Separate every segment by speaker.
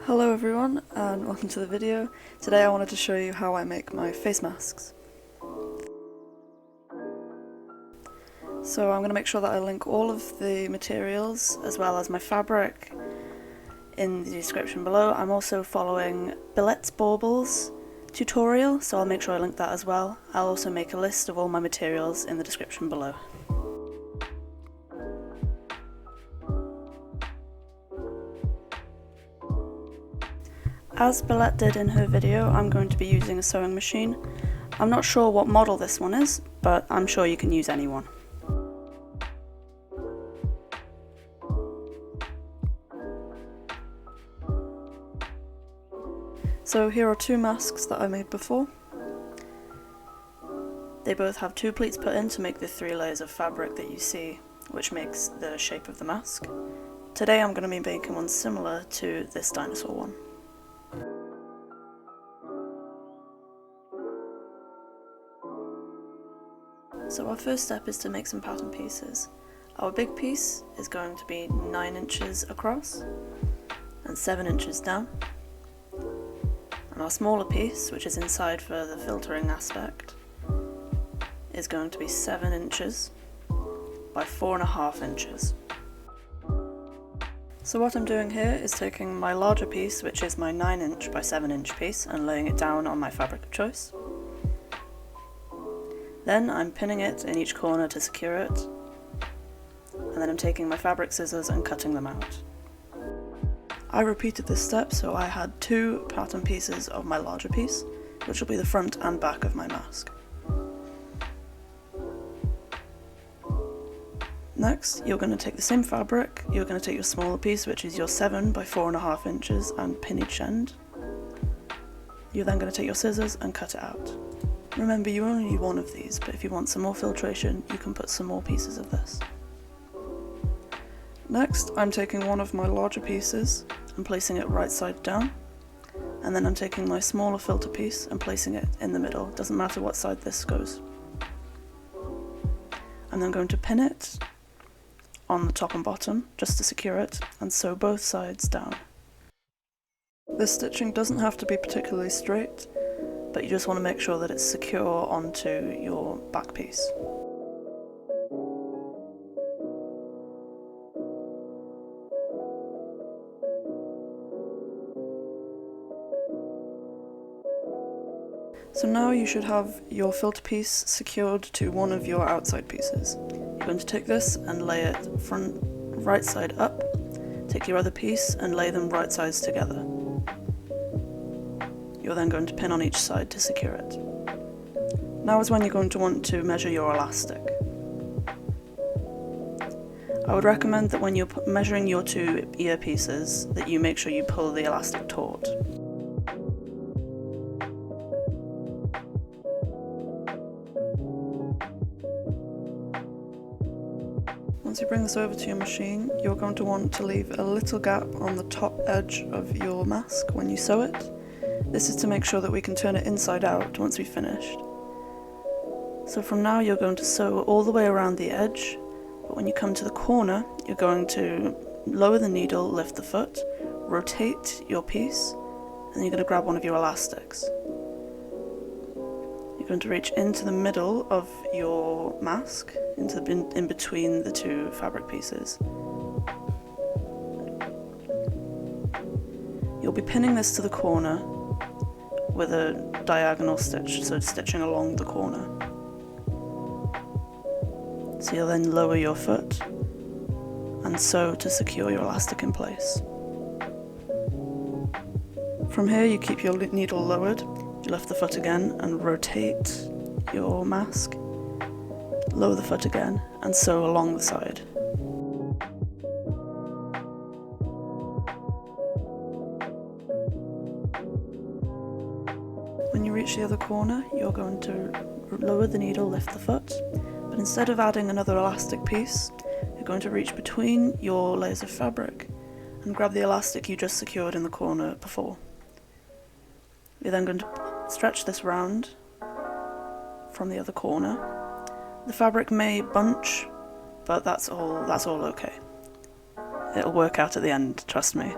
Speaker 1: Hello everyone and welcome to the video. Today I wanted to show you how I make my face masks. So I'm going to make sure that I link all of the materials as well as my fabric in the description below. I'm also following Billet's Baubles tutorial, so I'll make sure I link that as well. I'll also make a list of all my materials in the description below. As Billet did in her video, I'm going to be using a sewing machine. I'm not sure what model this one is, but I'm sure you can use any one. So here are two masks that I made before. They both have two pleats put in to make the 3 layers of fabric that you see, which makes the shape of the mask. Today I'm going to be making one similar to this dinosaur one. So our first step is to make some pattern pieces. Our big piece is going to be 9 inches across and 7 inches down. And our smaller piece, which is inside for the filtering aspect, is going to be 7 inches by 4.5 inches. So what I'm doing here is taking my larger piece, which is my 9 inch by 7 inch piece, and laying it down on my fabric of choice. Then I'm pinning it in each corner to secure it, and then I'm taking my fabric scissors and cutting them out. I repeated this step so I had 2 pattern pieces of my larger piece, which will be the front and back of my mask. Next, you're going to take the same fabric, you're going to take your smaller piece, which is your 7 by 4.5 inches, and pin each end. You're then going to take your scissors and cut it out. Remember, you only need one of these, but if you want some more filtration, you can put some more pieces of this. Next, I'm taking one of my larger pieces and placing it right side down, and then I'm taking my smaller filter piece and placing it in the middle. Doesn't matter what side this goes. I'm then going to pin it on the top and bottom just to secure it, and sew both sides down. This stitching doesn't have to be particularly straight, but you just want to make sure that it's secure onto your back piece. So now you should have your filter piece secured to one of your outside pieces. You're going to take this and lay it right side up, take your other piece and lay them right sides together. You're then going to pin on each side to secure it. Now is when you're going to want to measure your elastic. I would recommend that when you're measuring your 2 ear pieces that you make sure you pull the elastic taut. Once you bring this over to your machine, you're going to want to leave a little gap on the top edge of your mask when you sew it. This is to make sure that we can turn it inside out once we've finished. So from now you're going to sew all the way around the edge, but when you come to the corner, you're going to lower the needle, lift the foot, rotate your piece, and then you're going to grab one of your elastics. You're going to reach into the middle of your mask, in between the 2 fabric pieces. You'll be pinning this to the corner with a diagonal stitch, so stitching along the corner. So you'll then lower your foot and sew to secure your elastic in place. From here you keep your needle lowered, you lift the foot again and rotate your mask, lower the foot again and sew along the side. When you reach the other corner, you're going to lower the needle, lift the foot, but instead of adding another elastic piece, you're going to reach between your layers of fabric and grab the elastic you just secured in the corner before. You're then going to stretch this round from the other corner. The fabric may bunch, but that's all okay. It'll work out at the end, trust me.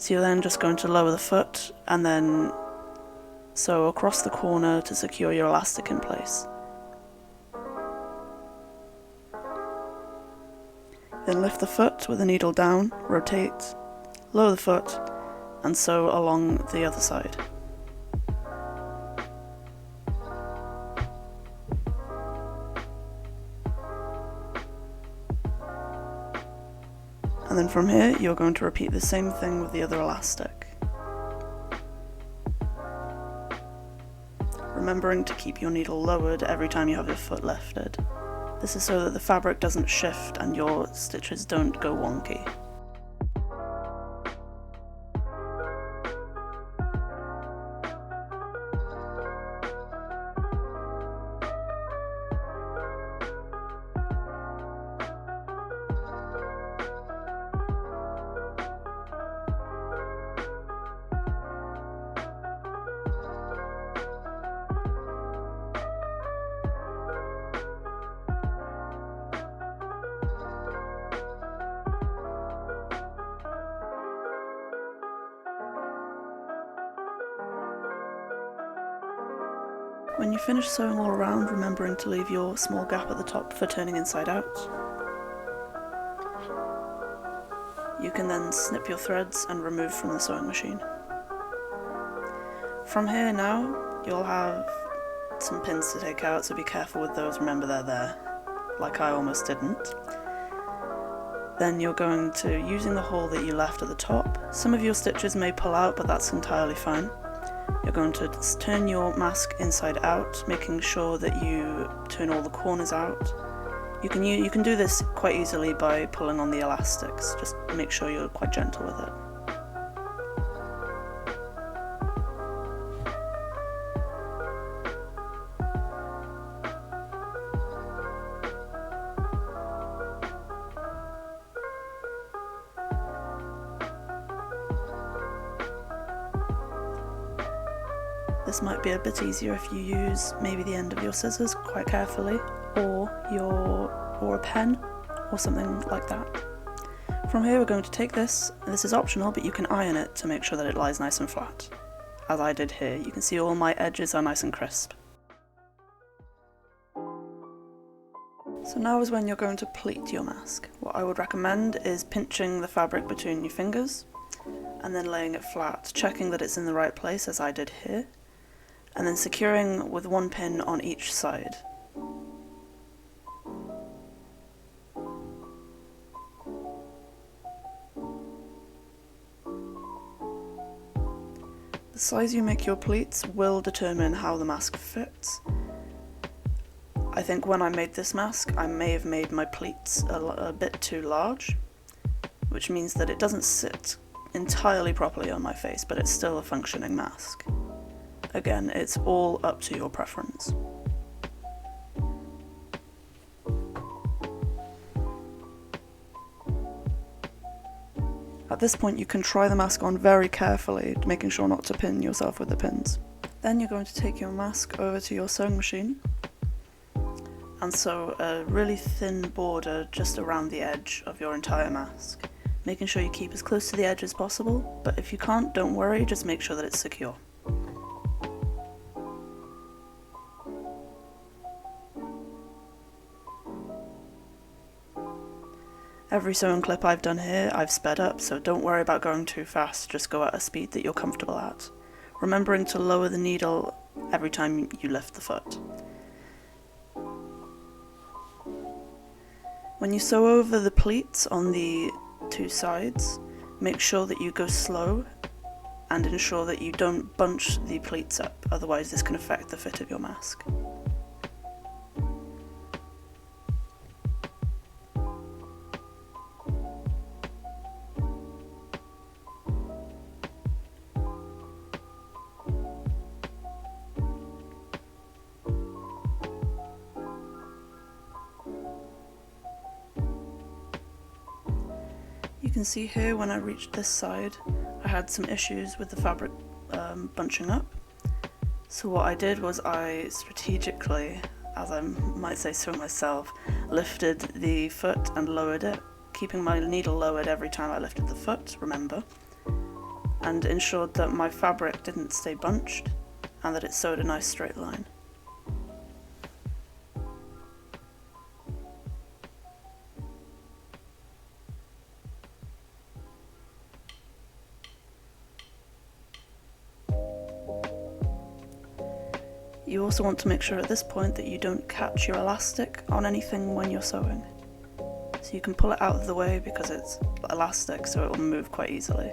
Speaker 1: So you're then just going to lower the foot and then sew across the corner to secure your elastic in place. Then lift the foot with the needle down, rotate, lower the foot, and sew along the other side. And then from here, you're going to repeat the same thing with the other elastic. Remembering to keep your needle lowered every time you have your foot lifted. This is so that the fabric doesn't shift and your stitches don't go wonky. When you finish sewing all around, remembering to leave your small gap at the top for turning inside out. You can then snip your threads and remove from the sewing machine. From here now, you'll have some pins to take out, so be careful with those, remember they're there, like I almost didn't. Then you're going to, using the hole that you left at the top, some of your stitches may pull out, but that's entirely fine. You're going to turn your mask inside out, making sure that you turn all the corners out. You can do this quite easily by pulling on the elastics, just make sure you're quite gentle with it. This might be a bit easier if you use maybe the end of your scissors quite carefully, or a pen, or something like that. From here we're going to take this, and this is optional, but you can iron it to make sure that it lies nice and flat. As I did here, you can see all my edges are nice and crisp. So now is when you're going to pleat your mask. What I would recommend is pinching the fabric between your fingers, and then laying it flat, checking that it's in the right place as I did here, and then securing with one pin on each side. The size you make your pleats will determine how the mask fits. I think when I made this mask, I may have made my pleats a bit too large, which means that it doesn't sit entirely properly on my face, but it's still a functioning mask. Again, it's all up to your preference. At this point you can try the mask on very carefully, making sure not to pin yourself with the pins. Then you're going to take your mask over to your sewing machine and sew a really thin border just around the edge of your entire mask, making sure you keep as close to the edge as possible, but if you can't, don't worry, just make sure that it's secure. Every sewing clip I've done here I've sped up, so don't worry about going too fast, just go at a speed that you're comfortable at, remembering to lower the needle every time you lift the foot. When you sew over the pleats on the two sides, make sure that you go slow and ensure that you don't bunch the pleats up, otherwise this can affect the fit of your mask. You can see here when I reached this side I had some issues with the fabric bunching up, so what I did was I strategically, as I might say so myself, lifted the foot and lowered it, keeping my needle lowered every time I lifted the foot, remember, and ensured that my fabric didn't stay bunched and that it sewed a nice straight line. You also want to make sure at this point that you don't catch your elastic on anything when you're sewing. So you can pull it out of the way because it's elastic, so it will move quite easily.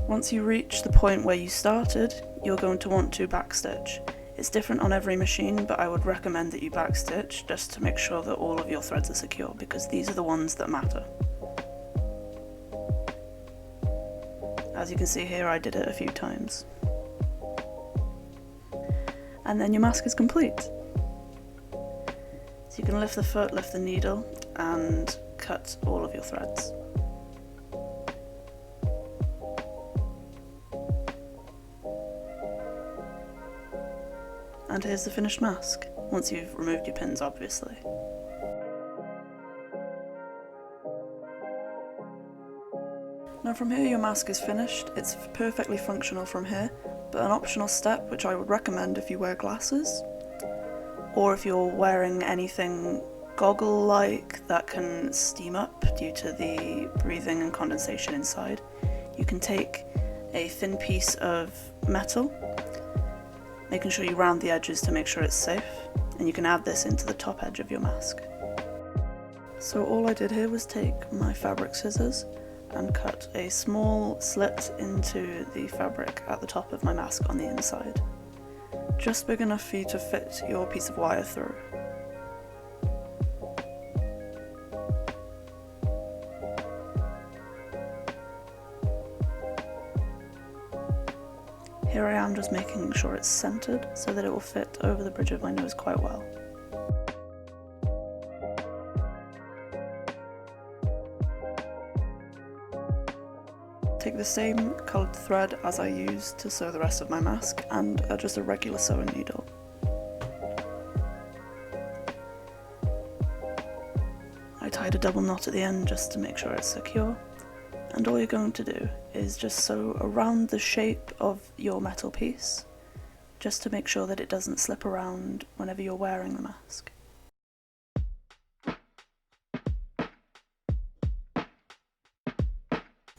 Speaker 1: Once you reach the point where you started, you're going to want to backstitch. It's different on every machine, but I would recommend that you backstitch just to make sure that all of your threads are secure, because these are the ones that matter. As you can see here, I did it a few times. And then your mask is complete. So you can lift the foot, lift the needle, and cut all of your threads. And here's the finished mask, once you've removed your pins, obviously. Now from here your mask is finished. It's perfectly functional from here, but an optional step which I would recommend if you wear glasses, or if you're wearing anything goggle-like that can steam up due to the breathing and condensation inside, you can take a thin piece of metal, making sure you round the edges to make sure it's safe, and you can add this into the top edge of your mask. So all I did here was take my fabric scissors and cut a small slit into the fabric at the top of my mask on the inside, just big enough for you to fit your piece of wire through. Here I am just making sure it's centered so that it will fit over the bridge of my nose quite well. Take the same coloured thread as I used to sew the rest of my mask and just a regular sewing needle. I tied a double knot at the end just to make sure it's secure, and all you're going to do is just sew around the shape of your metal piece, just to make sure that it doesn't slip around whenever you're wearing the mask.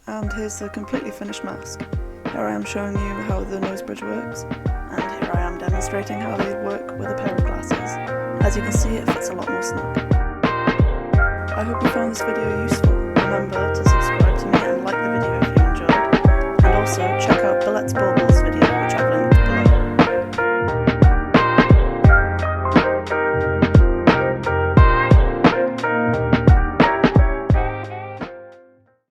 Speaker 1: And here's the completely finished mask. Here I am showing you how the nose bridge works, and here I am demonstrating how they work with a pair of glasses. As you can see, it fits a lot more snug. I hope you found this video useful. Remember to subscribe to me and like the video if you enjoyed, and also check out Billet's bobbin